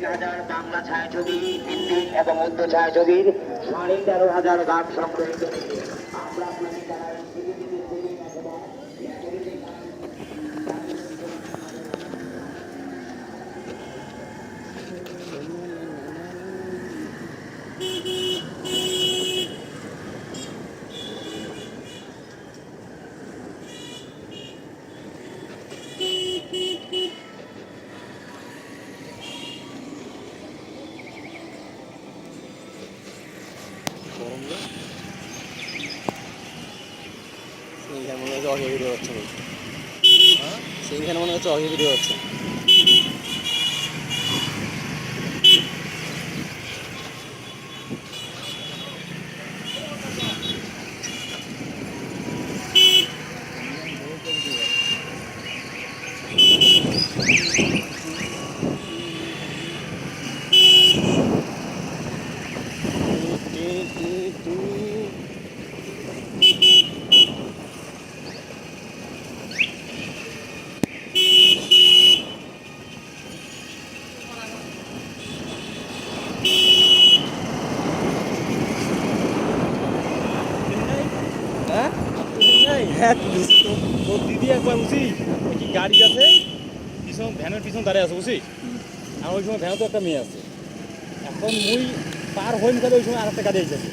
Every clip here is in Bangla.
3000 বাংলা ছায়াছবি, হিন্দি এবং উর্দু ছায়াছবির 13,500 গান সংগ্রহিত হয়েছে। আমরা আপনাকে জানাই সেইখানে মনে হচ্ছে অহিও ভিডিও হচ্ছে সেইখানে মনে হচ্ছে অহিও ভিডিও হচ্ছে হ্যাঁ তোর দিদি একবার বুঝি কি গাড়ি আছে পিছন ভ্যানের পিছন দাঁড়িয়ে আছে বুঝি আর ওই সময় ভ্যানে তো একটা মেয়ে আছে এখন মুই পার হইন গেলে ওই সময় আর একটা গাড়ি এসেছে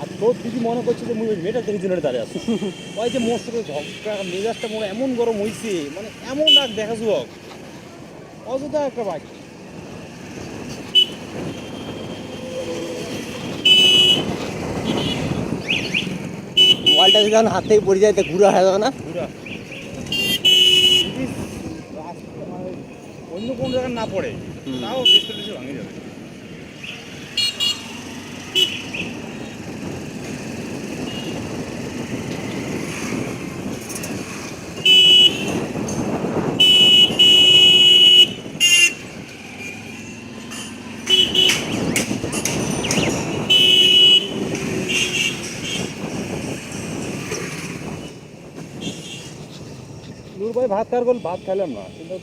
আর তোর দিদি মনে করছে যে মুই ওই মেয়েটার দেখে জন্য দাঁড়িয়ে আছে ওই যে মোর সাথে ঝগড়া মেজাজটা মনে এমন গরম হয়েছে মানে এমন রাগ দেখা যুবক অযথা একটা বাইক মোবাইলটা যদি হাত থেকে পড়ে যায় তো ঘুরে হয়ে যাবে না পুরা অন্য কোন জায়গায় না পড়ে তাও ডিসপ্লে ভাঙে যাবে নূর ভাই ভাত খাওয়ার বল ভাত খাইলাম না কিন্তু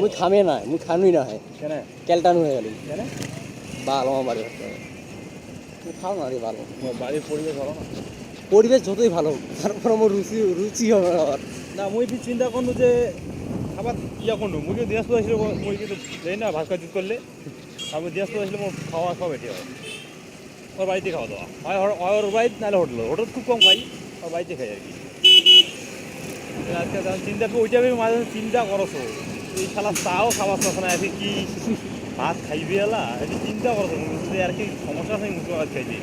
মুই থামে না মুই খানুই না হয় কেন ক্যালটানো হয়ে গেল কেন ভালো আমার বাড়ি হচ্ছে তুই খাও না রে ভালো তোমার বাড়ির পরিবেশ ভালো না পরিবেশ যতই ভালো তারপর আমার রুচি হবে না আবার না মুই চিন্তা করলো যে খাবার ইয়া করলো মুই কিন্তু দিনাজপুর আসলে মুই কিন্তু যাই না ভাত খাওয়া করলে আমি দিনাজপুর আসলে মোর খাওয়া খাওয়া বেশি হয় ওর বাড়িতে খাওয়া দাওয়া হয় ওর বাড়িতে নাহলে হোটেল খুব কম খাই ওর বাড়িতে খাই আর কি আজকে চিন্তা করি ওইটা আমি মাঝে মাঝে চিন্তা করছো এই শালা চাও খাবার চাষ না আর কি ভাত খাইবি এলা এটি চিন্তা করছো আর কি সমস্যা আছে মুখে ভাত খাইছি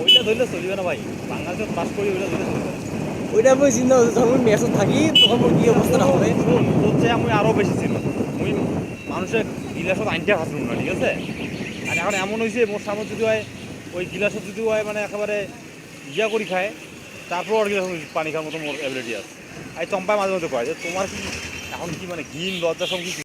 ওইটা ধরলে চলবে না ভাই বাংলাদেশে বাস করি ওইটা ধরলে চলবে না ওইটা আমি চিন্তা করছি যখন মেসে থাকি তখন মোর কি অবস্থাটা হবে শোন তোর চেয়ে আমি আরও বেশি ছিল মুই মানুষের গিলাসত আনতে খাচ্ছিলাম না ঠিক আছে আর এখন এমন হয়েছে মোর সামনে যদি হয় ওই গিলাসত যদি হয় মানে একেবারে ইয়া করি খায় তারপর আর গিলাস পানি খাওয়ার মতো মোর অ্যাবিলিটি আছে আর চম্পায় মাঝে মধ্যে কয় যে তোমার কি এখন কি মানে ঘিন লজ্জা সব কিছু